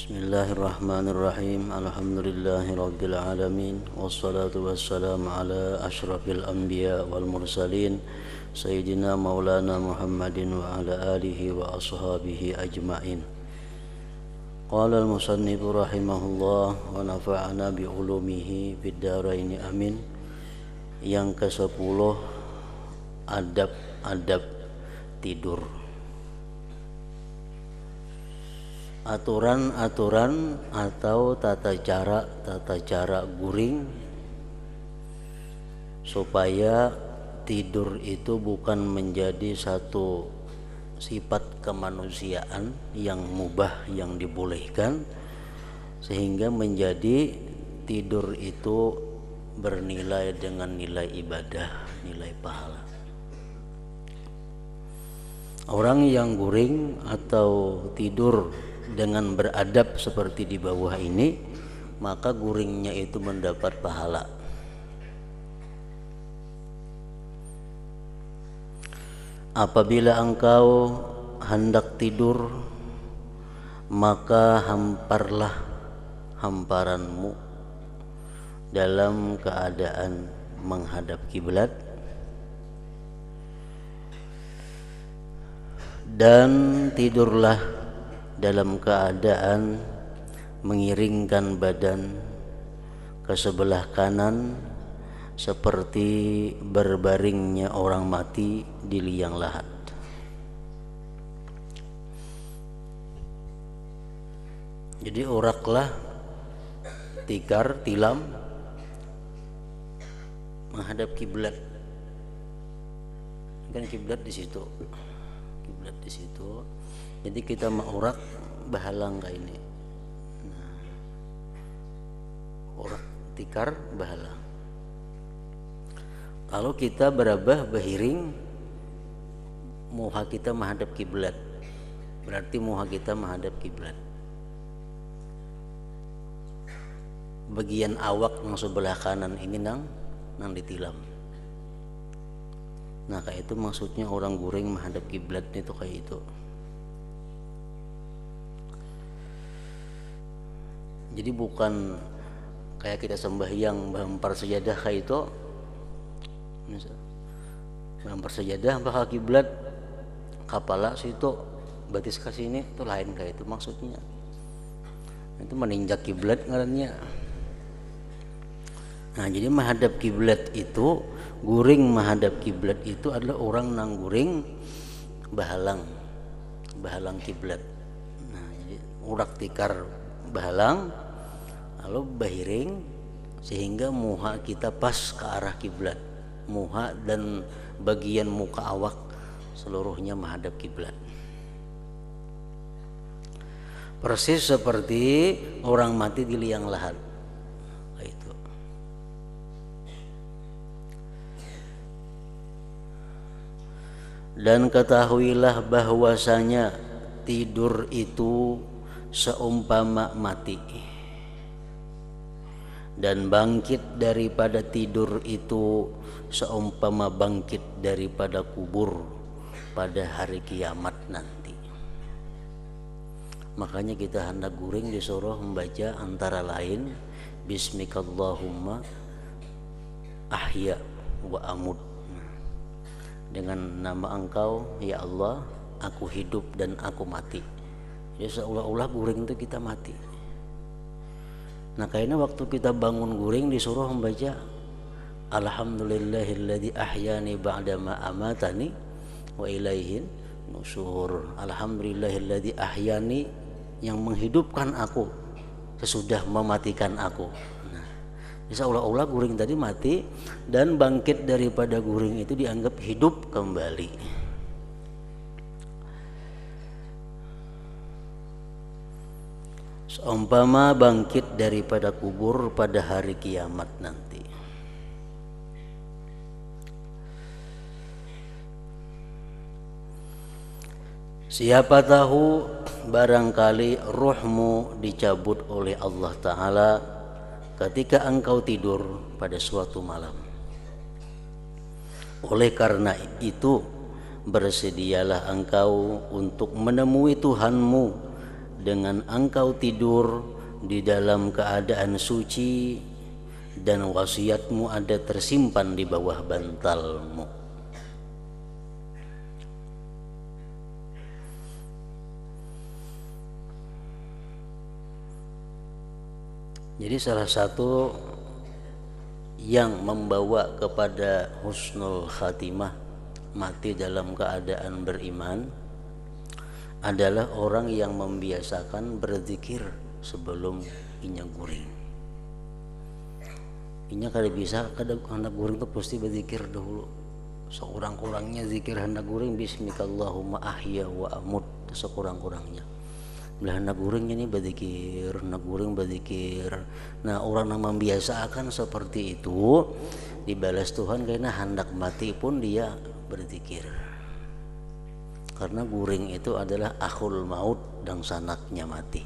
Bismillahirrahmanirrahim. Alhamdulillahirabbil alamin wassalatu wassalamu ala asyrafil anbiya wal mursalin sayyidina maulana Muhammadin wa ala alihi wa ashabihi ajmain. Qala al-musannif rahimahullah wa nafa'ana bi ulumihi fid dharain amin. Yang ke-10 adab-adab tidur. Aturan-aturan atau tata cara guring supaya tidur itu bukan menjadi satu sifat kemanusiaan yang mubah, yang dibolehkan, sehingga menjadi tidur itu bernilai dengan nilai ibadah, nilai pahala. Orang yang guring atau tidur dengan beradab seperti di bawah ini, maka guringnya itu mendapat pahala. Apabila engkau hendak tidur, maka hamparlah hamparanmu dalam keadaan menghadap kiblat, dan tidurlah dalam keadaan mengiringkan badan ke sebelah kanan seperti berbaringnya orang mati di liang lahat. Jadi uraklah tikar, tilam menghadap kiblat. Kan kiblat di situ. Kiblat di situ. Jadi kita mengurak bahalang kayak ini. Nah, urak tikar bahalang. Kalau kita berabah bahiring, muha kita menghadap kiblat. Berarti muha kita menghadap kiblat. Bagian awak yang sebelah kanan ini nang ditilam. Nah, kayak itu maksudnya orang guring menghadap kiblat itu kayak itu. Jadi bukan kayak kita sembahyang mempar sajadah kayak itu. Mempar sajadah bakal kiblat kepala situ batis ke sini itu lain kayak itu maksudnya. Itu meninjak kiblat ngarannya. Nah, jadi menghadap kiblat itu, guring menghadap kiblat itu adalah orang nang guring bahalang kiblat. Nah, jadi urak tikar bahalang lalu bahiring sehingga muha kita pas ke arah kiblat. Muha dan bagian muka awak seluruhnya menghadap kiblat. Persis seperti orang mati di liang lahat. Itu. Dan ketahuilah bahwasanya tidur itu seumpama mati, dan bangkit daripada tidur itu seumpama bangkit daripada kubur pada hari kiamat nanti. Makanya kita hendak guring disuruh membaca antara lain Bismikallahumma ahya wa amut. Dengan nama engkau ya Allah, aku hidup dan aku mati. Jadi seolah-olah guring itu kita mati. Nah, kayaknya waktu kita bangun guring disuruh membaca Alhamdulillahilladzi ahyani ba'dama amatani wa ilaihin nusyur. Alhamdulillahilladzi ahyani, yang menghidupkan aku sesudah mematikan aku. Nah, seolah-olah guring tadi mati dan bangkit daripada guring itu dianggap hidup kembali. Seumpama bangkit daripada kubur pada hari kiamat nanti. Siapa tahu barangkali ruhmu dicabut oleh Allah Ta'ala ketika engkau tidur pada suatu malam. Oleh karena itu, bersedialah engkau untuk menemui Tuhanmu dengan engkau tidur di dalam keadaan suci dan wasiatmu ada tersimpan di bawah bantalmu. Jadi salah satu yang membawa kepada husnul khatimah, mati dalam keadaan beriman, adalah orang yang membiasakan berzikir sebelum inya guring. Inya kada bisa, kada hendak guring itu pasti berzikir dahulu. Sekurang-kurangnya zikir hendak guring bismikallahumma ahya wa amut, sekurang-kurangnya. Belah hendak guringnya nih berzikir, hendak guring berzikir. Nah, orang yang membiasakan seperti itu dibalas Tuhan karena hendak mati pun dia berzikir. Karena guring itu adalah akhul maut dan sanaknya mati.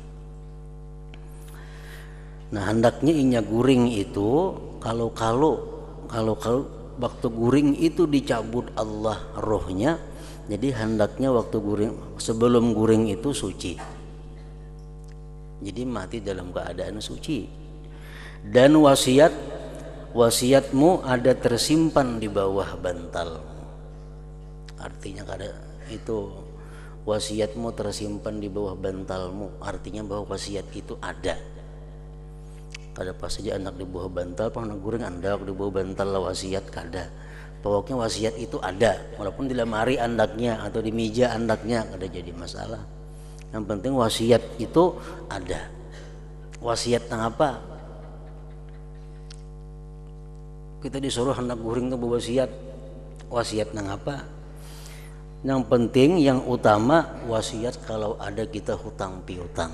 Nah, hendaknya inya guring itu kalau waktu guring itu dicabut Allah rohnya, jadi hendaknya waktu guring, sebelum guring itu suci. Jadi mati dalam keadaan suci. Dan wasiatmu ada tersimpan di bawah bantalmu. Artinya kada itu wasiatmu tersimpan di bawah bantalmu, artinya bahwa wasiat itu ada. Kada pas saja anak di bawah bantal, anak guring andak di bawah bantal lah wasiat kada. Pokoknya wasiat itu ada, walaupun di lemari andaknya atau di meja andaknya kada jadi masalah. Yang penting wasiat itu ada. Wasiat nang apa? Kita disuruh hendak guring tuh berwasiat. Wasiat nang apa? Yang penting, yang utama wasiat kalau ada kita hutang piutang.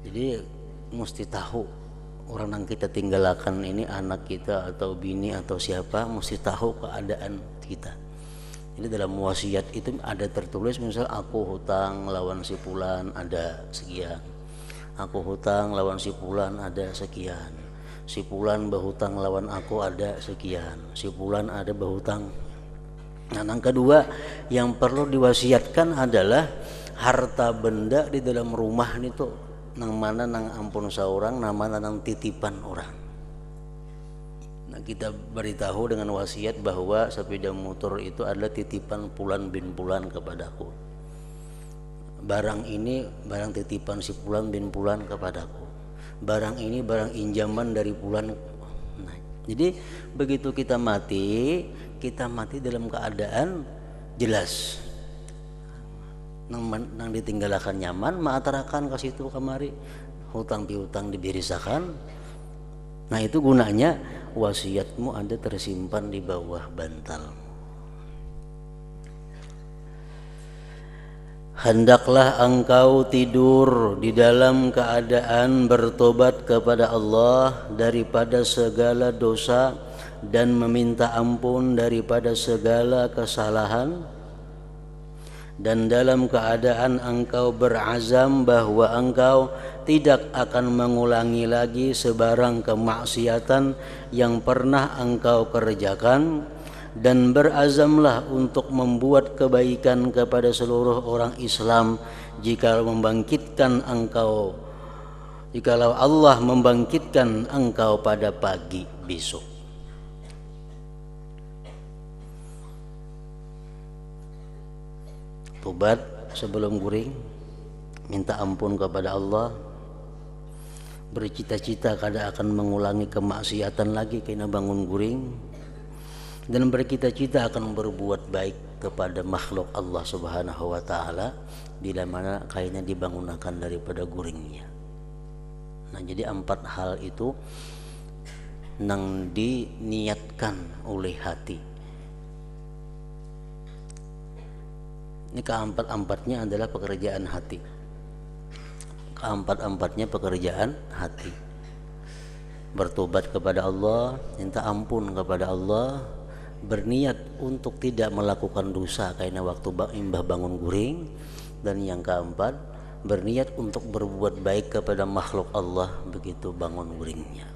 Jadi mesti tahu orang yang kita tinggalkan ini, anak kita atau bini atau siapa, mesti tahu keadaan kita. Jadi dalam wasiat itu ada tertulis, misal aku hutang lawan si fulan ada sekian, aku hutang lawan si fulan ada sekian, si fulan berhutang lawan aku ada sekian, si fulan ada berhutang. Nah, yang kedua yang perlu diwasiatkan adalah harta benda di dalam rumah itu, nang mana nang ampun seorang, nang mana nang titipan orang. Nah, kita beritahu dengan wasiat bahwa sepeda motor itu adalah titipan Fulan bin Fulan kepadaku. Barang ini barang titipan si Fulan bin Fulan kepadaku. Barang ini barang injaman dari Fulan. Nah, jadi begitu kita mati dalam keadaan jelas. Nang ditinggalkan nyaman, maatarakan ke situ kamari, hutang piutang dibirisakan. Nah, itu gunanya wasiatmu ada tersimpan di bawah bantalmu. Hendaklah engkau tidur di dalam keadaan bertobat kepada Allah daripada segala dosa dan meminta ampun daripada segala kesalahan, dan dalam keadaan engkau berazam bahwa engkau tidak akan mengulangi lagi sebarang kemaksiatan yang pernah engkau kerjakan, dan berazamlah untuk membuat kebaikan kepada seluruh orang Islam jikalau Allah membangkitkan engkau pada pagi besok. Tobat sebelum guring, minta ampun kepada Allah, bercita-cita kada akan mengulangi kemaksiatan lagi kena bangun guring, dan bercita-cita akan berbuat baik kepada makhluk Allah Subhanahu wa taala bila mana kayaknya dibangunkan daripada guringnya. Nah, jadi 4 hal itu nang diniatkan oleh hati. Ini keempat-empatnya adalah pekerjaan hati. Keempat-empatnya pekerjaan hati. Bertobat kepada Allah, minta ampun kepada Allah, berniat untuk tidak melakukan dosa karena waktu imbah bangun guring, dan yang keempat berniat untuk berbuat baik kepada makhluk Allah begitu bangun guringnya.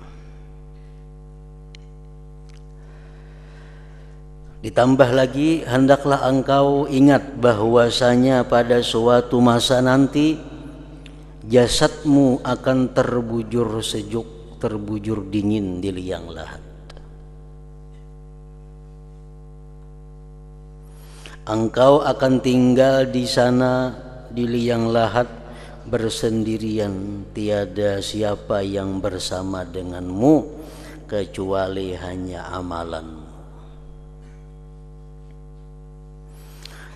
Ditambah lagi, hendaklah engkau ingat bahwasanya pada suatu masa nanti jasadmu akan terbujur sejuk, terbujur dingin di liang lahat. Engkau akan tinggal di sana di liang lahat bersendirian, tiada siapa yang bersama denganmu kecuali hanya amalanmu.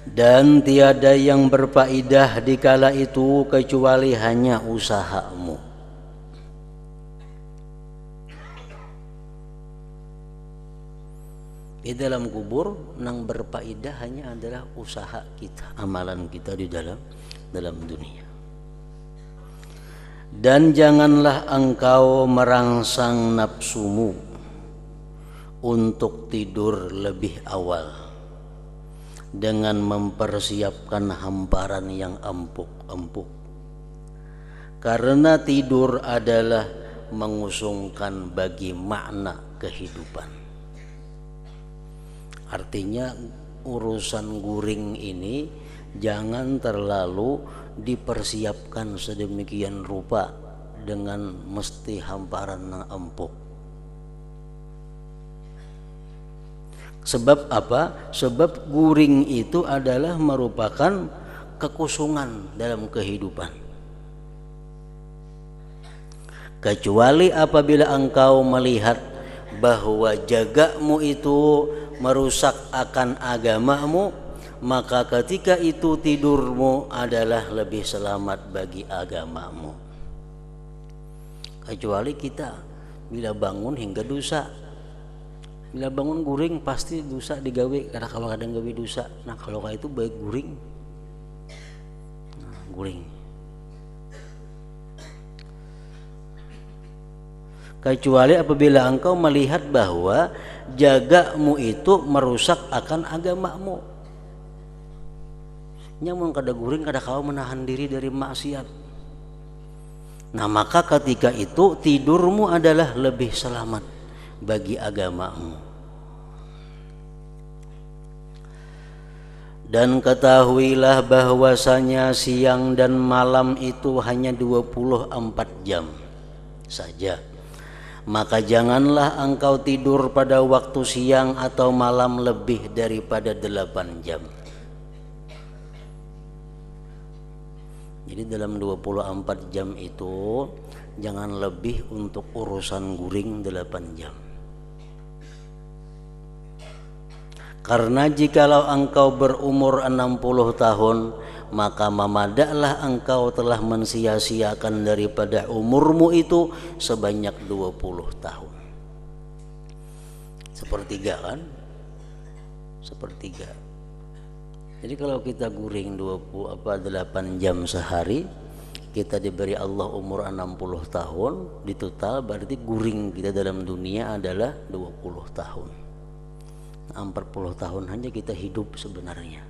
Dan tiada yang berfaedah di kala itu kecuali hanya usahamu. Di dalam kubur yang berfaedah hanya adalah usaha kita, amalan kita di dalam dunia. Dan janganlah engkau merangsang nafsumu untuk tidur lebih awal dengan mempersiapkan hamparan yang empuk-empuk, karena tidur adalah mengusungkan bagi makna kehidupan. Artinya urusan guring ini jangan terlalu dipersiapkan sedemikian rupa dengan mesti hamparan yang empuk. Sebab apa? Sebab guring itu adalah merupakan kekusungan dalam kehidupan. Kecuali apabila engkau melihat bahwa jagamu itu merusak akan agamamu, maka ketika itu tidurmu adalah lebih selamat bagi agamamu. Kecuali kita bila bangun hingga dosa, bila bangun guring pasti dosa digawe, karena kalau kadang gawe dosa. Nah kalau kayak itu baik guring, guring. Kecuali apabila engkau melihat bahwa jagamu itu merusak akan agamamu. Nyamun kada guring kada kau menahan diri dari maksiat. Nah maka ketika itu tidurmu adalah lebih selamat bagi agamamu. Dan ketahuilah bahwasanya siang dan malam itu hanya 24 jam saja. Maka janganlah engkau tidur pada waktu siang atau malam lebih daripada 8 jam. Jadi dalam 24 jam itu jangan lebih untuk urusan guring 8 jam. Karena jikalau engkau berumur 60 tahun, maka memadaklah engkau telah mensia-siakan daripada umurmu itu sebanyak 20 tahun. Sepertiga kan? Sepertiga. Jadi kalau kita guring 8 jam sehari, kita diberi Allah umur 60 tahun, di total berarti guring kita dalam dunia adalah 20 tahun. 40 tahun hanya kita hidup sebenarnya.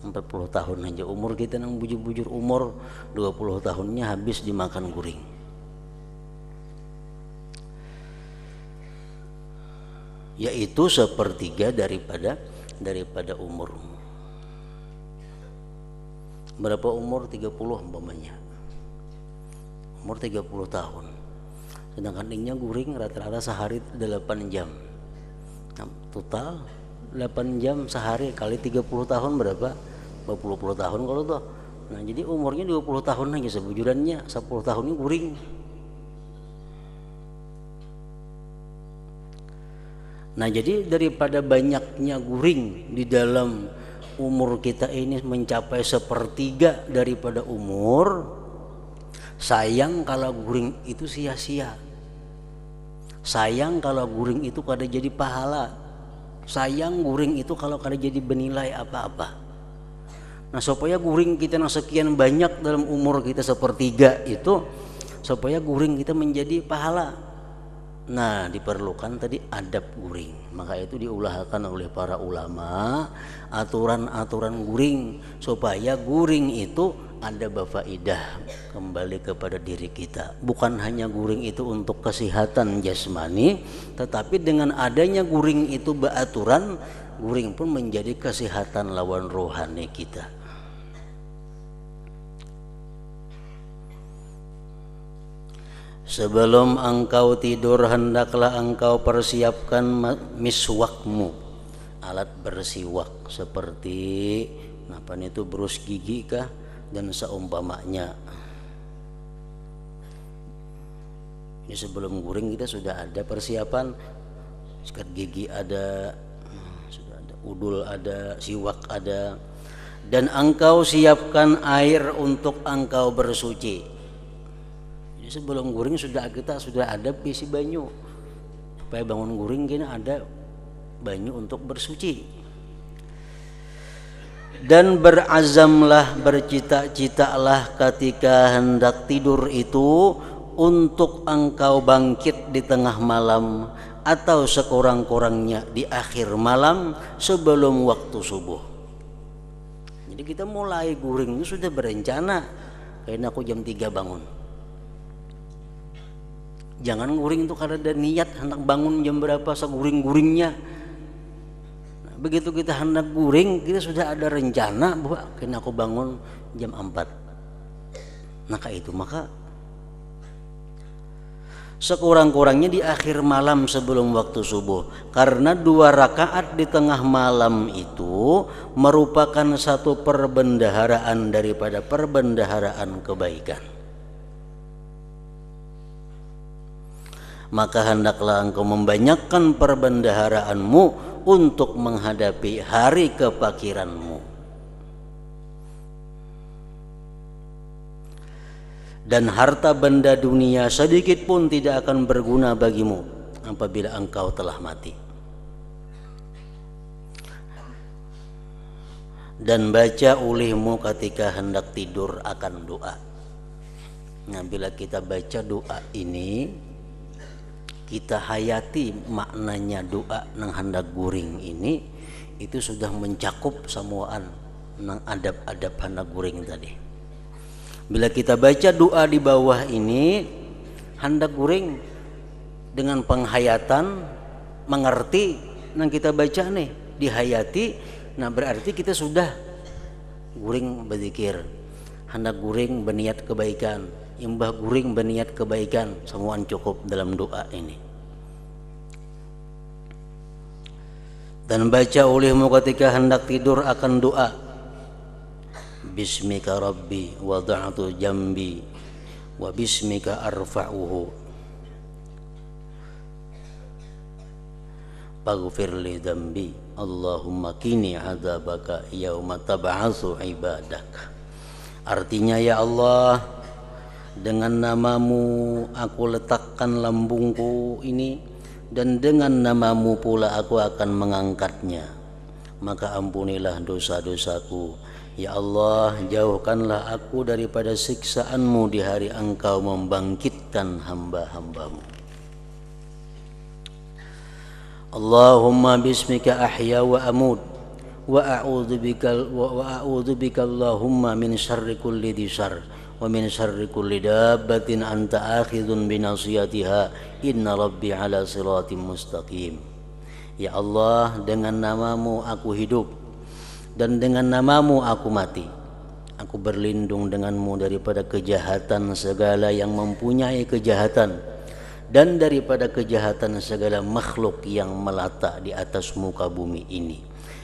40 tahun aja umur kita nang bujur-bujur umur, 20 tahunnya habis dimakan guring. Yaitu sepertiga daripada umurmu. Berapa umur? 30 umpamanya. Umur 30 tahun. Sedangkan ini guring rata-rata sehari 8 jam. Nah, total 8 jam sehari kali 30 tahun berapa? 20 tahun kalau tuh. Nah, jadi umurnya 20 tahun aja sebujurannya, 10 tahunnya guring. Nah, jadi daripada banyaknya guring di dalam umur kita ini mencapai sepertiga daripada umur, sayang kalau guring itu sia-sia. Sayang kalau guring itu kada jadi pahala. Sayang guring itu kalau kada jadi bernilai apa-apa. Nah supaya guring kita yang sekian banyak dalam umur kita sepertiga itu, supaya guring kita menjadi pahala. Nah, diperlukan tadi adab guring. Maka itu diulahkan oleh para ulama aturan-aturan guring supaya guring itu ada faidah kembali kepada diri kita. Bukan hanya guring itu untuk kesehatan jasmani, tetapi dengan adanya guring itu beraturan, guring pun menjadi kesehatan lawan rohani kita. Sebelum engkau tidur hendaklah engkau persiapkan miswakmu, alat bersiwak seperti apa itu brus gigi kah dan seumpamanya. Ini sebelum guring kita sudah ada persiapan, sikat gigi ada, sudah ada udul ada, siwak ada, dan engkau siapkan air untuk engkau bersuci. Sebelum guring sudah ada isi banyu supaya bangun guring kini ada banyu untuk bersuci. Dan berazamlah, bercita-citalah ketika hendak tidur itu untuk engkau bangkit di tengah malam atau sekurang-kurangnya di akhir malam sebelum waktu subuh. Jadi kita mulai guring itu sudah berencana, kayaknya aku jam 3 bangun. Jangan guring itu karena ada niat hendak bangun jam berapa seguring-guringnya. Nah, begitu kita hendak guring, kita sudah ada rencana bahwa kena aku bangun jam 4. Maka sekurang-kurangnya di akhir malam sebelum waktu subuh. Karena 2 rakaat di tengah malam itu merupakan satu perbendaharaan daripada perbendaharaan kebaikan. Maka hendaklah engkau membanyakkan perbendaharaanmu untuk menghadapi hari kepakiranmu. Dan harta benda dunia sedikit pun tidak akan berguna bagimu apabila engkau telah mati. Dan baca olehmu ketika hendak tidur akan doa. Nah, bila kita baca doa ini, kita hayati maknanya doa nang hendak guring ini, itu sudah mencakup semuaan nang adab-adab hendak guring tadi. Bila kita baca doa di bawah ini, hendak guring dengan penghayatan, mengerti nang kita baca nih, dihayati, nah berarti kita sudah guring berzikir, hendak guring berniat kebaikan, imbah guring berniat kebaikan, semuaan cukup dalam doa ini. Dan baca olehmu ketika hendak tidur akan doa, Bismika Rabbi wada'tu jambi wa bismika arfa'uhu Faghfirli dambi Allahumma kini adzabaka yauma tab'atsu ibadak. Artinya, ya Allah, dengan namamu aku letakkan lambungku ini, dan dengan namamu pula aku akan mengangkatnya. Maka ampunilah dosa-dosaku. Ya Allah, jauhkanlah aku daripada siksaanmu di hari engkau membangkitkan hamba-hambamu. Allahumma bismika ahya wa amut wa a'udzu bika Allahumma min syarri kulli dzar wa min syarri kulli dabbatin anta akhidun binasiyatiha inna rabbi ala siratim mustaqim. Ya Allah, dengan namamu aku hidup dan dengan namamu aku mati. Aku berlindung denganmu daripada kejahatan segala yang mempunyai kejahatan dan daripada kejahatan segala makhluk yang melata di atas muka bumi ini,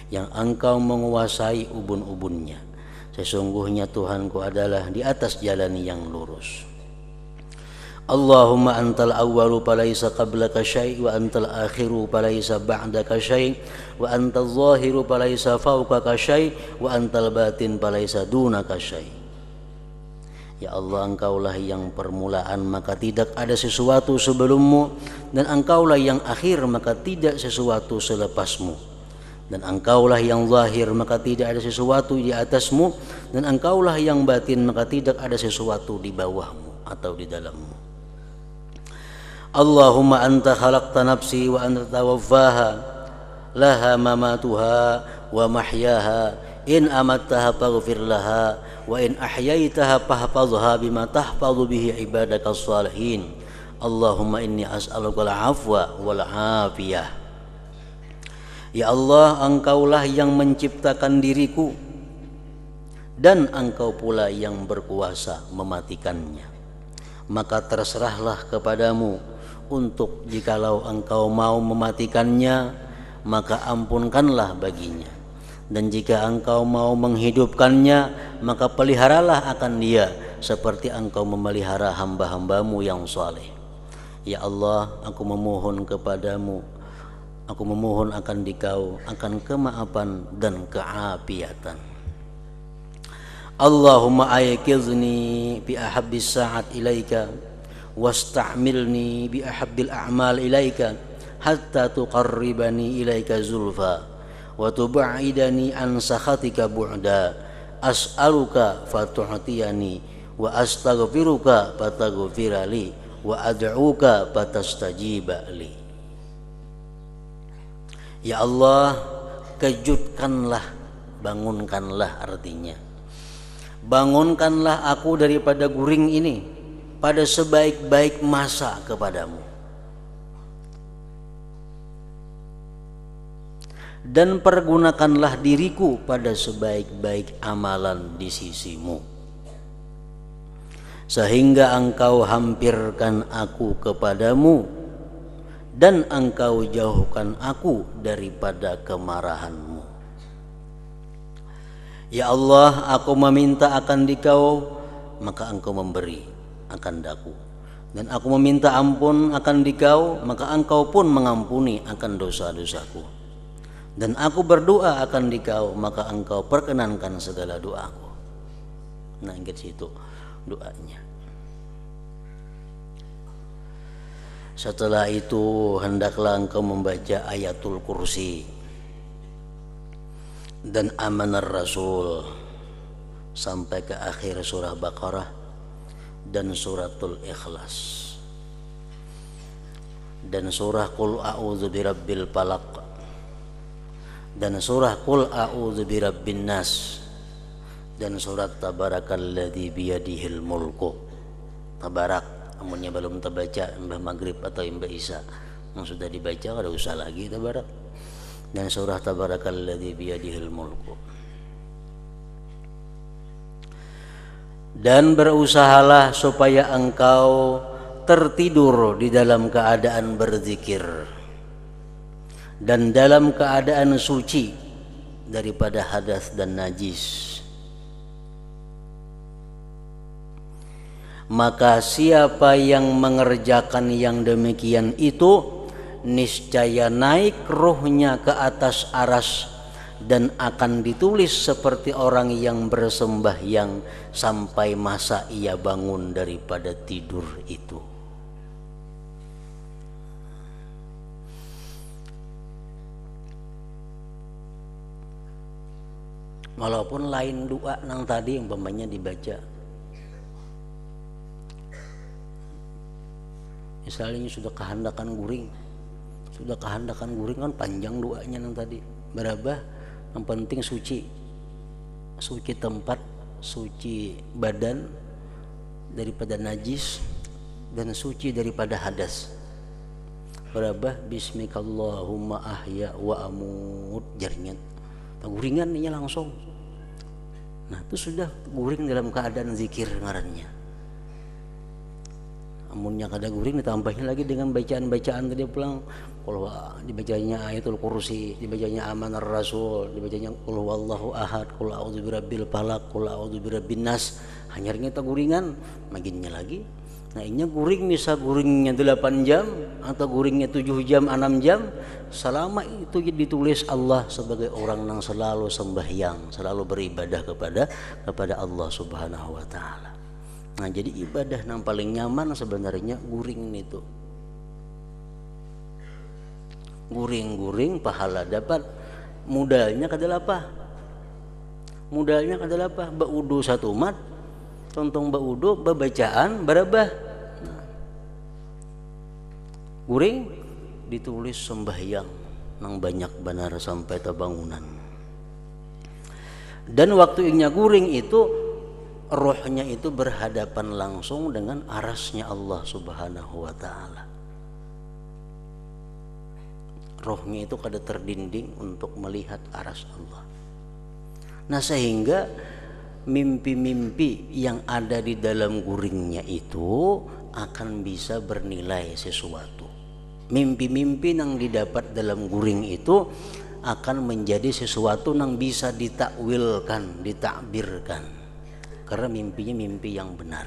yang engkau menguasai ubun-ubunnya. Sesungguhnya Tuhanku adalah di atas jalan yang lurus. Allahumma antal awwalu falaisa qablaka syai' wa antal akhiru falaisa ba'daka syai' wa antal zahiru falaisa fawqaka syai' wa antal batin falaisa dunaka syai'. Ya Allah, engkaulah yang permulaan maka tidak ada sesuatu sebelummu, dan engkaulah yang akhir maka tidak sesuatu selepasmu, dan engkaulah yang zahir maka tidak ada sesuatu di atasmu, dan engkaulah yang batin maka tidak ada sesuatu di bawahmu atau di dalammu. Allahumma anta khalaqta nafsi wa anta tawaffaha laha mamatuha wa mahyaha in amattaha faghfir laha wa in ahyaitaha fahfazha bima tahfazu bihi ibadakas salihin. Allahumma inni as'aluka al-afwa wal afiyah. Ya Allah, Engkaulah yang menciptakan diriku dan Engkau pula yang berkuasa mematikannya. Maka terserahlah kepadamu untuk jikalau Engkau mau mematikannya, maka ampunkanlah baginya. Dan jika Engkau mau menghidupkannya, maka peliharalah akan dia seperti Engkau memelihara hamba-hambamu yang saleh. Ya Allah, aku memohon kepadamu, aku memohon akan Dikau akan kemaafan dan keapiatan. Allahumma ayqizni bi ahabbis sa'at ilaika wasta'milni bi ahabbil a'mal ilaika hatta tuqarribani ilaika zulfa wa tub'idani an sakhatika bu'da. As'aluka fatu'tiyani wa astaghfiruka fataghfirali wa ad'uka fatastajiba li. Ya Allah, kejutkanlah, bangunkanlah artinya. Bangunkanlah aku daripada guring ini pada sebaik-baik masa kepadamu. Dan pergunakanlah diriku pada sebaik-baik amalan di sisimu, sehingga Engkau hampirkan aku kepadamu dan Engkau jauhkan aku daripada kemarahanmu. Ya Allah, aku meminta akan Dikau, maka Engkau memberi akan daku. Dan aku meminta ampun akan Dikau, maka Engkau pun mengampuni akan dosa-dosaku. Dan aku berdoa akan Dikau, maka Engkau perkenankan segala doaku. Nah, ingat situ doanya. Setelah itu hendaklah engkau membaca ayatul kursi dan amanar rasul sampai ke akhir surah Baqarah dan suratul Ikhlas dan surah Qul a'udzu birabbil falaq dan surah Qul a'udzu birabbin nas dan surat Tabarakalladzi biyadihil mulku. Tabarak, amunnya belum terbaca Mbah Maghrib atau Mbah Isa yang sudah dibaca kada usah lagi tabarak. Dan surah Tabarakalladzi biyadihil mulku. Dan berusahalah supaya engkau tertidur di dalam keadaan berzikir dan dalam keadaan suci daripada hadas dan najis. Maka siapa yang mengerjakan yang demikian itu, niscaya naik ruhnya ke atas aras dan akan ditulis seperti orang yang bersembahyang sampai masa ia bangun daripada tidur itu. Walaupun lain doa nang tadi yang umpamanya dibaca, misalnya sudah kehendakan guring kan panjang doanya nang tadi berabah. Yang penting suci tempat, suci badan daripada najis dan suci daripada hadas. Berabah bismikallahumma ahya wa amut jaringan guringan ini langsung. Nah itu sudah guring dalam keadaan zikir ngarannya. Amunnya kada guring ditambahnya lagi dengan bacaan-bacaan tadi pulang, kalau dibacanya ayatul kursi, dibacanya amanar rasul, dibacanya qul huwallahu ahad, qul a'udzu birabbil falaq, qul a'udzu birabbin nas, hanyarnya ta guringan maginnya lagi. Nah ini guring misal guringnya 8 jam atau guringnya 7 jam 6 jam, selama itu ditulis Allah sebagai orang yang selalu sembahyang, selalu beribadah kepada Allah Subhanahu wa taala. Nah jadi ibadah yang paling nyaman sebenarnya guring itu. Guring-guring pahala dapat, modalnya kadal apa? Modalnya kadal apa? Baudu satu mat, tontong baudu, babacaan, berabah. Nah. guring ditulis sembahyang nang banyak benar sampai bangunan. Dan waktu inya guring itu rohnya itu berhadapan langsung dengan arasnya Allah Subhanahu wa ta'ala. Rohnya itu kada terdinding untuk melihat aras Allah. Nah, sehingga mimpi-mimpi yang ada di dalam guringnya itu akan bisa bernilai sesuatu. Mimpi-mimpi yang didapat dalam guring itu akan menjadi sesuatu yang bisa ditakwilkan, ditakbirkan. Karena mimpinya mimpi yang benar.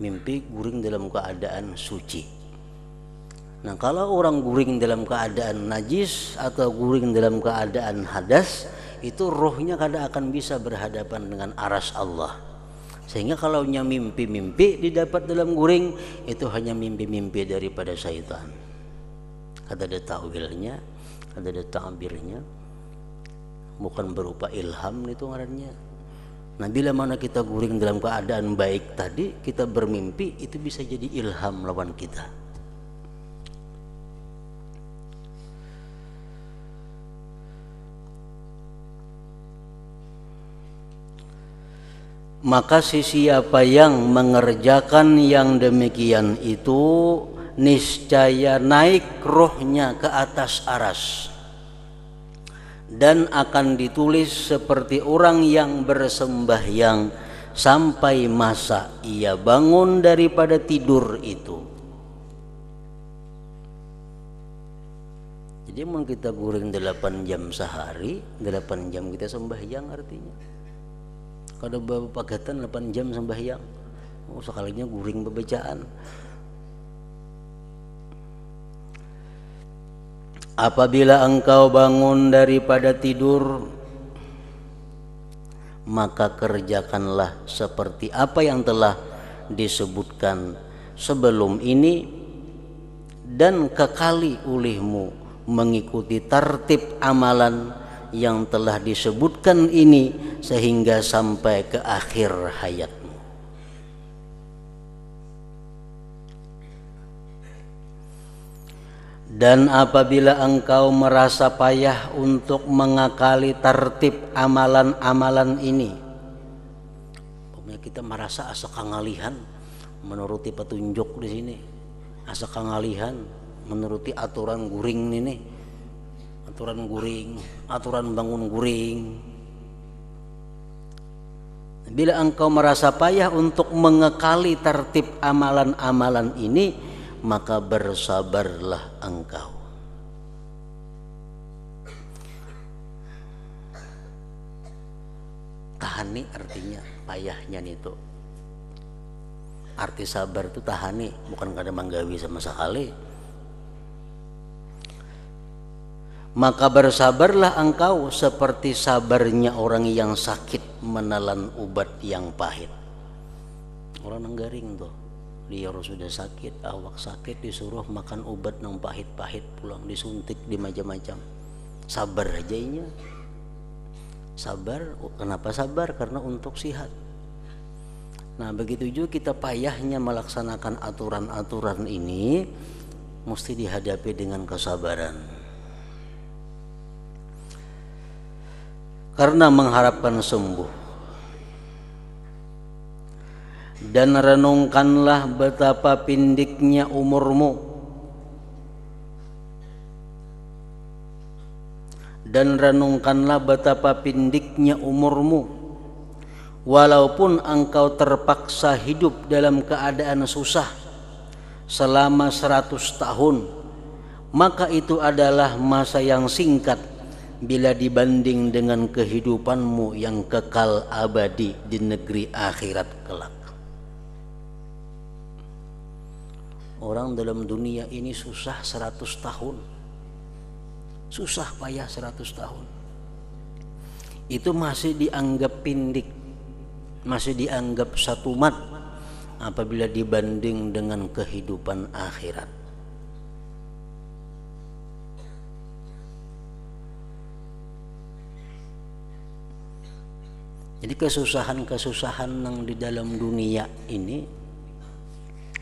Mimpi guring dalam keadaan suci. Nah, kalau orang guring dalam keadaan najis atau guring dalam keadaan hadas, itu rohnya kada akan bisa berhadapan dengan aras Allah. Sehingga kalau mimpi-mimpi didapat dalam guring, itu hanya mimpi-mimpi daripada syaitan. Kada ada ta'wilnya, kada ada ta'birnya, bukan berupa ilham itu ngarannya. Nah, bila mana kita guring dalam keadaan baik tadi, kita bermimpi, itu bisa jadi ilham lawan kita. Maka siapa yang mengerjakan yang demikian itu niscaya naik rohnya ke atas aras dan akan ditulis seperti orang yang bersembahyang sampai masa ia bangun daripada tidur itu. Jadi mau kita guring 8 jam sehari, 8 jam kita sembahyang artinya. Kada pagatan 8 jam sembahyang. Sekalinya guring bebacaan. Apabila engkau bangun daripada tidur, maka kerjakanlah seperti apa yang telah disebutkan sebelum ini dan kekali olehmu mengikuti tertib amalan yang telah disebutkan ini sehingga sampai ke akhir hayatmu. Dan apabila engkau merasa payah untuk mengakali tertib amalan-amalan ini, pokoknya kita merasa asa kangalihan menuruti petunjuk di sini, asa kangalihan menuruti aturan guring ini, aturan guring, aturan bangun guring. Bila engkau merasa payah untuk mengekali tertib amalan-amalan ini, maka bersabarlah engkau. Tahani artinya payahnya itu. Arti sabar itu tahani, bukan kada manggawi sama sekali. Maka bersabarlah engkau seperti sabarnya orang yang sakit menelan obat yang pahit. Orang yang garing tuh, dia sudah sakit, awak sakit, disuruh makan obat yang pahit-pahit, pulang disuntik di macam-macam. Sabar aja inya. Sabar, kenapa sabar? Karena untuk sihat. Nah, begitu juga kita payahnya melaksanakan aturan-aturan ini mesti dihadapi dengan kesabaran. Karena mengharapkan sembuh. Dan renungkanlah betapa pendeknya umurmu, dan renungkanlah betapa pendeknya umurmu, walaupun engkau terpaksa hidup dalam keadaan susah selama 100 tahun, maka itu adalah masa yang singkat bila dibanding dengan kehidupanmu yang kekal abadi di negeri akhirat kelak. Orang dalam dunia ini susah 100 tahun. Susah payah 100 tahun. Itu masih dianggap pendek, masih dianggap satu mat apabila dibanding dengan kehidupan akhirat. Jadi kesusahan-kesusahan yang di dalam dunia ini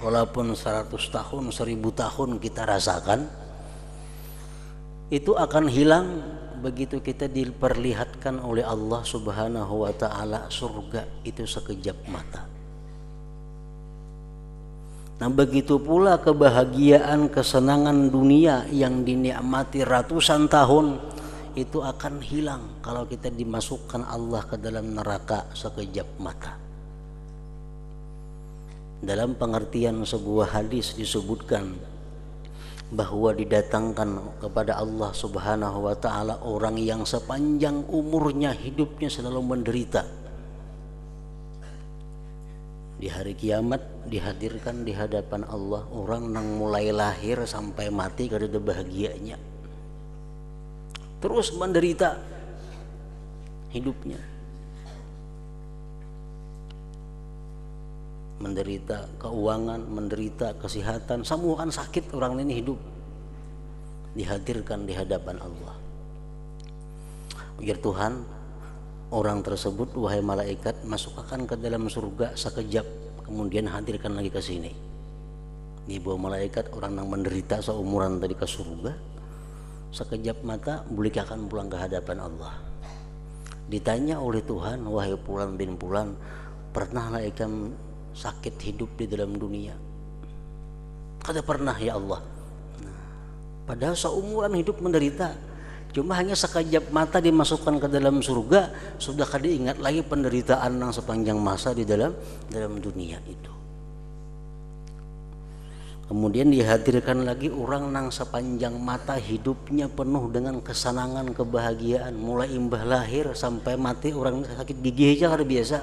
walaupun 100 tahun, 1000 tahun kita rasakan, itu akan hilang begitu kita diperlihatkan oleh Allah Subhanahu wa ta'ala surga itu sekejap mata. Nah, begitu pula kebahagiaan, kesenangan dunia yang dinikmati ratusan tahun itu akan hilang kalau kita dimasukkan Allah ke dalam neraka sekejap mata. Dalam pengertian sebuah hadis disebutkan bahwa didatangkan kepada Allah Subhanahu wa ta'ala orang yang sepanjang umurnya hidupnya selalu menderita. Di hari kiamat dihadirkan di hadapan Allah orang yang mulai lahir sampai mati kada bahagianya, terus menderita hidupnya, menderita keuangan, menderita kesehatan, semua kan sakit orang ini hidup, dihadirkan di hadapan Allah. Ujar Tuhan, orang tersebut, wahai malaikat, masukkan ke dalam surga sekejap, kemudian hadirkan lagi ke sini. Dibawa malaikat orang yang menderita seumuran tadi ke surga, sekejap mata akan pulang ke hadapan Allah. Ditanya oleh Tuhan, wahai Fulan bin Fulan, pernah ikam sakit hidup di dalam dunia? Kada pernah ya Allah. Padahal seumuran hidup menderita. Cuma hanya sekejap mata dimasukkan ke dalam surga, sudah kada ingat lagi penderitaan yang sepanjang masa di dalam dunia itu. Kemudian dihadirkan lagi orang yang sepanjang mata hidupnya penuh dengan kesenangan, kebahagiaan, mulai imbah lahir sampai mati. Orang sakit gigi aja kada biasa,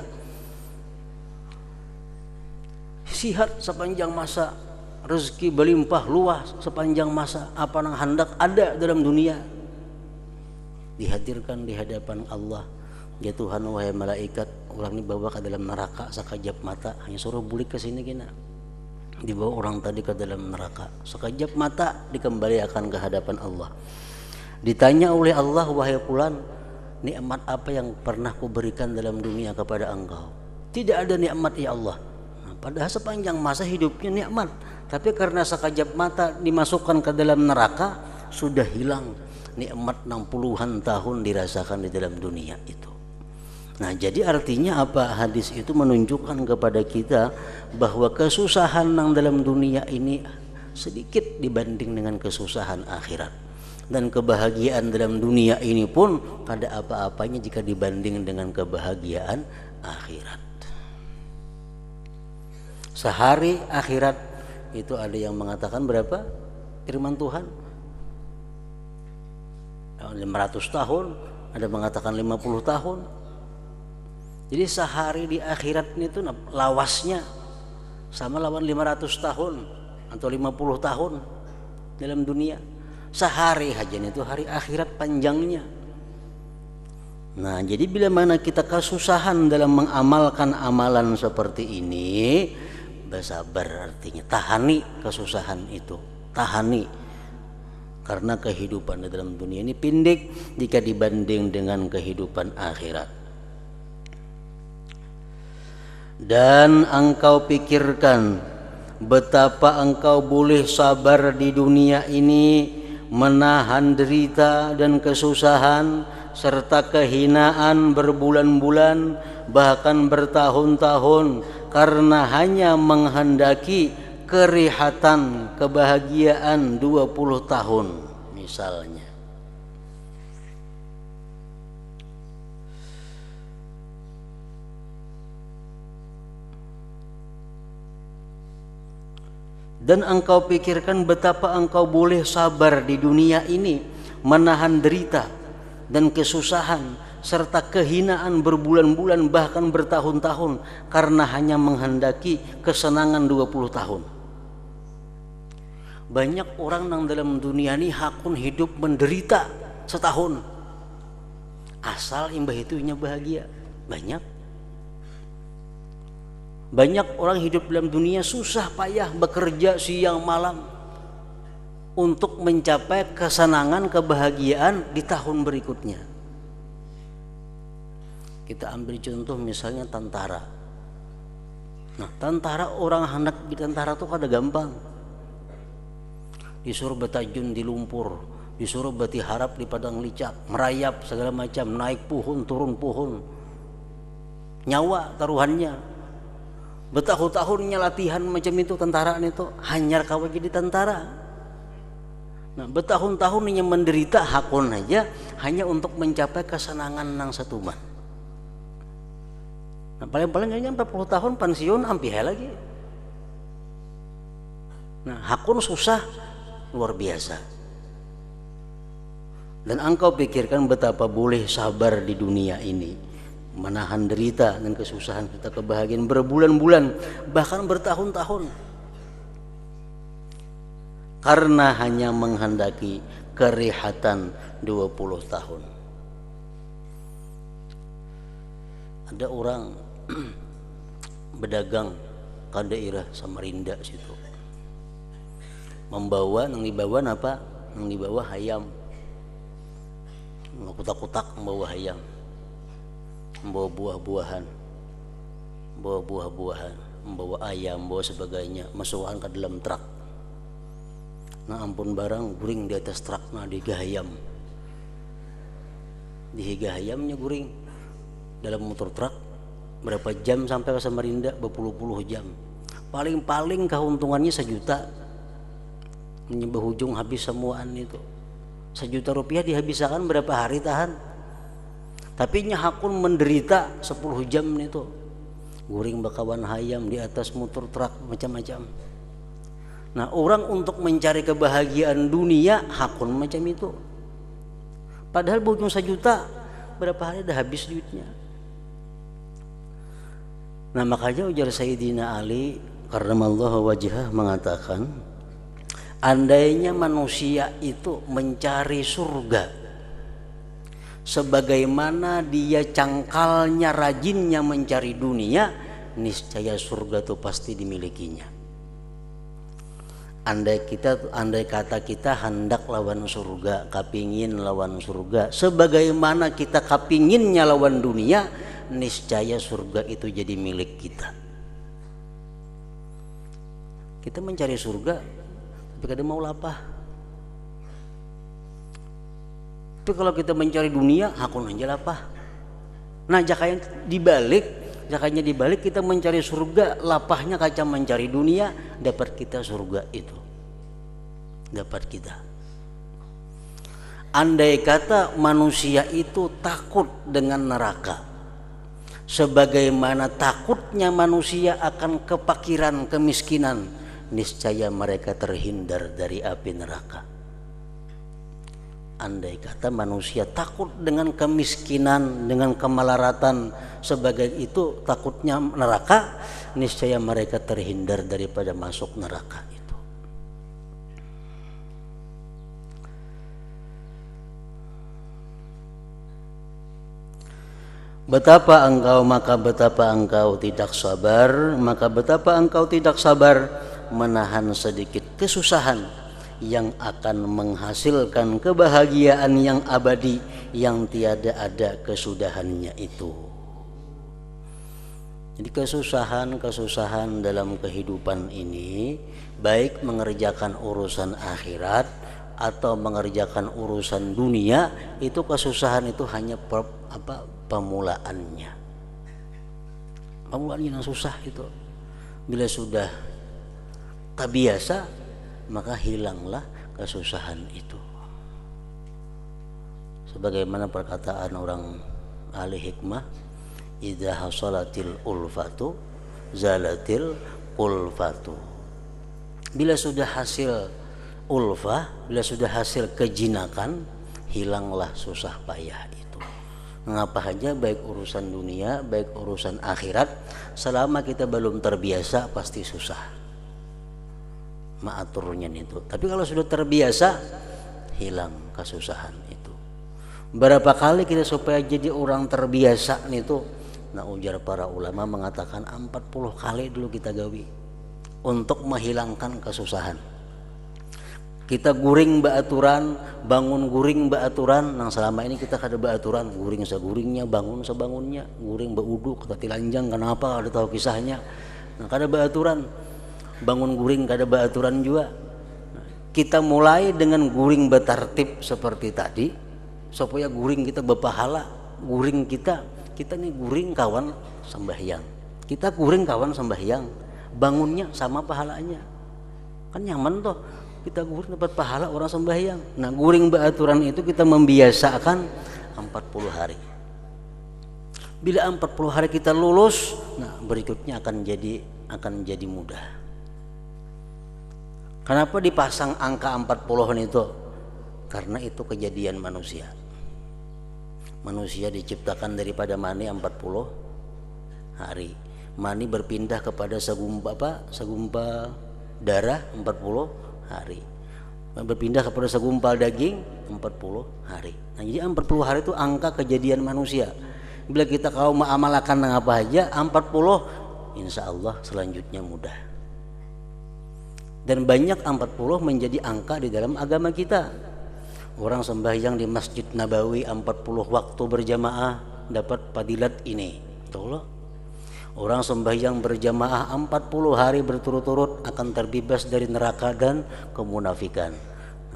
sihat sepanjang masa, rezeki berlimpah luas sepanjang masa, apa yang hendak ada dalam dunia. Dihadirkan di hadapan Allah, ya Tuhan, wahai malaikat, orang ini bawa ke dalam neraka sekejap mata, hanya suruh bulik ke sini kena. Dibawa orang tadi ke dalam neraka, sekejap mata dikembalikan ke hadapan Allah. Ditanya oleh Allah, wahai Fulan, nikmat apa yang pernah kuberikan dalam dunia kepada engkau? Tidak ada nikmat ya Allah. Nah, padahal sepanjang masa hidupnya nikmat, tapi karena sekejap mata dimasukkan ke dalam neraka, sudah hilang nikmat 60-an tahun dirasakan di dalam dunia itu. Nah, jadi artinya apa? Hadis itu menunjukkan kepada kita bahwa kesusahan yang dalam dunia ini sedikit dibanding dengan kesusahan akhirat, dan kebahagiaan dalam dunia ini pun ada apa-apanya jika dibanding dengan kebahagiaan akhirat. Sehari akhirat itu ada yang mengatakan berapa? Firman Tuhan 500 tahun, ada mengatakan 50 tahun. Jadi sehari di akhirat itu lawasnya sama lawan 500 tahun atau 50 tahun dalam dunia. Sehari aja itu hari akhirat panjangnya. Nah, jadi bila mana kita kesusahan dalam mengamalkan amalan seperti ini, bersabar, artinya tahani kesusahan itu, tahani. Karena kehidupan di dalam dunia ini pendek jika dibanding dengan kehidupan akhirat. Dan engkau pikirkan betapa engkau boleh sabar di dunia ini, menahan derita dan kesusahan serta kehinaan berbulan-bulan bahkan bertahun-tahun karena hanya menghendaki kerihatan, kebahagiaan 20 tahun misalnya. Dan engkau pikirkan betapa engkau boleh sabar di dunia ini, menahan derita dan kesusahan serta kehinaan berbulan-bulan bahkan bertahun-tahun karena hanya menghendaki kesenangan 20 tahun. Banyak orang yang dalam dunia ini hakun hidup menderita setahun, asal imbah itunya bahagia. Banyak orang hidup dalam dunia susah payah bekerja siang malam untuk mencapai kesenangan, kebahagiaan di tahun berikutnya. Kita ambil contoh misalnya tentara. Nah, tentara orang hendak di tentara tuh kada gampang. Disuruh betajun di lumpur, disuruh beti harap di padang licak, merayap segala macam, naik pohon turun pohon, nyawa taruhannya. Bertahun-tahunnya latihan macam itu tentara itu, hanyar kawa jadi tentara. Nah, bertahun-tahunnya menderita hakun aja hanya untuk mencapai kesenangan nang satuman. Nah, paling-paling kayaknya 40 tahun pensiun ampi lagi. Nah, hakun susah luar biasa. Dan engkau pikirkan betapa boleh sabar di dunia ini, menahan derita dan kesusahan kita, kebahagiaan berbulan-bulan bahkan bertahun-tahun, karena hanya menghendaki kerehatan 20 tahun. Ada orang berdagang ke daerah Samarinda situ, membawa nang dibawa apa? Nang dibawa hayam, kutak-kutak membawa hayam, membawa buah-buahan, membawa ayam, membawa sebagainya, masukkan ke dalam truk. Nah ampun barang guring di atas truk, nah digahayam, dihigahayamnya guring dalam motor truk. Berapa jam sampai ke Samarinda? Berpuluh-puluh jam. Paling-paling keuntungannya 1 juta. Menyembah ujung habis semuaan itu. 1 juta rupiah dihabiskan berapa hari tahan. Tapi nya hakun menderita 10 jam itu. Guring bakawan hayam di atas motor truk macam-macam. Nah orang untuk mencari kebahagiaan dunia hakun macam itu. Padahal berujung 1 juta berapa hari dah habis duitnya. Nah makanya ujar Sayyidina Ali karramallahu wajhah mengatakan, andainya manusia itu mencari surga sebagaimana dia cangkalnya rajinnya mencari dunia, niscaya surga itu pasti dimilikinya. Andai kata kita hendak lawan surga, kapingin lawan surga sebagaimana kita kapinginnya lawan dunia, niscaya surga itu jadi milik kita. Kita mencari surga tapi kadang mau lapah. Tapi kalau kita mencari dunia hakun aja lapah. Nah jakanya dibalik kita mencari surga, lapahnya kaca mencari dunia, dapat kita surga itu, dapat kita. Andai kata manusia itu takut dengan neraka sebagaimana takutnya manusia akan kepakiran, kemiskinan, niscaya mereka terhindar dari api neraka. Andai kata manusia takut dengan kemiskinan, dengan kemelaratan sebagai itu takutnya neraka, niscaya mereka terhindar daripada masuk neraka itu. Betapa engkau tidak sabar, maka betapa engkau tidak sabar menahan sedikit kesusahan yang akan menghasilkan kebahagiaan yang abadi yang tiada ada kesudahannya itu. Jadi kesusahan dalam kehidupan ini, baik mengerjakan urusan akhirat atau mengerjakan urusan dunia, itu kesusahan itu hanya pemulaannya. Pemulaannya yang susah itu. Bila sudah tak biasa, maka hilanglah kesusahan itu. Sebagaimana perkataan orang ahli hikmah, idza hasalatil ulfatu zalatil ulfatu. Bila sudah hasil ulfah, bila sudah hasil kejinakan, hilanglah susah payah itu. Mengapa saja baik urusan dunia, baik urusan akhirat, selama kita belum terbiasa pasti susah. Maaturnya itu. Tapi kalau sudah terbiasa, hilang kesusahan itu. Berapa kali kita supaya jadi orang terbiasa itu? Nah ujar para ulama mengatakan 40 kali dulu kita gawi untuk menghilangkan kesusahan. Kita guring baaturan, bangun guring baaturan. Nah selama ini kita kada baaturan, guring seguringnya, bangun sebangunnya, guring beuduk, tati lanjang. Kenapa? Ada tahu kisahnya. Nah, kada baaturan bangun guring kada baaturan juga. Kita mulai dengan guring bertartib seperti tadi supaya guring kita berpahala. Guring kita nih guring kawan sembahyang. Kita guring kawan sembahyang, bangunnya sama pahalanya. Kan nyaman toh, kita guring dapat pahala orang sembahyang. Nah, guring beraturan itu kita membiasakan 40 hari. Bila 40 hari kita lulus, nah berikutnya akan jadi mudah. Kenapa dipasang angka 40 itu? Karena itu kejadian manusia. Manusia diciptakan daripada mani 40 hari. Mani berpindah kepada segumpal darah 40 hari. Berpindah kepada segumpal daging 40 hari. Nah, jadi 40 hari itu angka kejadian manusia. Bila kita kau mengamalkan apa aja 40, insya Allah selanjutnya mudah. Dan banyak 40 menjadi angka di dalam agama kita. Orang sembahyang di Masjid Nabawi 40 waktu berjamaah dapat fadilat ini. Betul. Orang sembahyang berjamaah 40 hari berturut-turut akan terbebas dari neraka dan kemunafikan.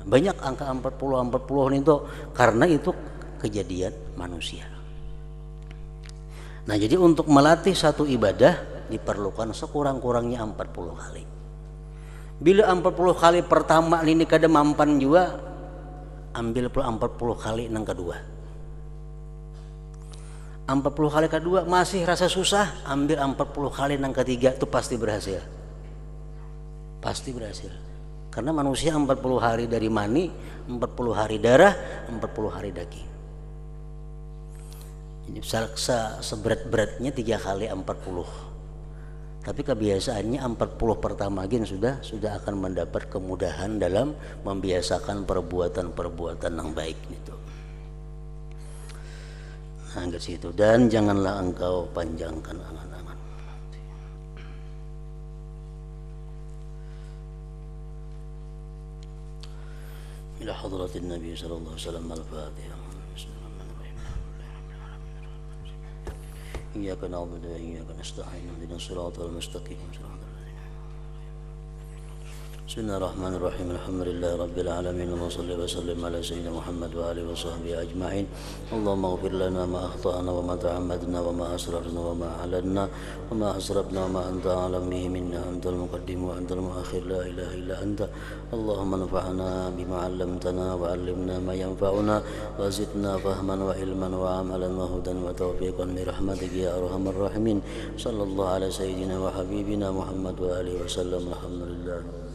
Banyak angka 40 itu karena itu kejadian manusia. Nah, jadi untuk melatih satu ibadah diperlukan sekurang-kurangnya 40 kali. Bila 40 kali pertama ini kada mampan juga, ambil 40 kali yang kedua. 40 kali kedua masih rasa susah, ambil 40 kali yang ketiga, itu pasti berhasil. Pasti berhasil. Karena manusia 40 hari dari mani, 40 hari darah, 40 hari daging. Jadi seberat-beratnya 3 kali 40. Tapi kebiasaannya 40 pertama gini sudah akan mendapat kemudahan dalam membiasakan perbuatan-perbuatan yang baik itu. Nah, ke situ. Dan janganlah engkau panjangkan angan-angan. Ila hadratin Nabi sallallahu alaihi wasallam al-Fatihah. إياك نعبد وإياك نستعين اهدنا الصراط المستقيم بسم الله الرحمن الرحيم الحمد لله رب العالمين وصلى وسلم على سيدنا محمد وآله وصحبه أجمعين اللهم اغفر لنا ما أخطأنا وما تعمدنا وما أسررنا وما أعلنا وما أسرفنا وما أنت أعلم به منا أنت المقدم وأنت المؤخر لا إله إلا أنت اللهم انفعنا بما علمتنا وعلمنا ما ينفعنا وزدنا فهما وعلما وعملا وهدى وتوفيقا برحمتك يا أرحم الراحمين صلى الله على سيدنا وحبيبنا محمد وآله وسلم الحمد لله.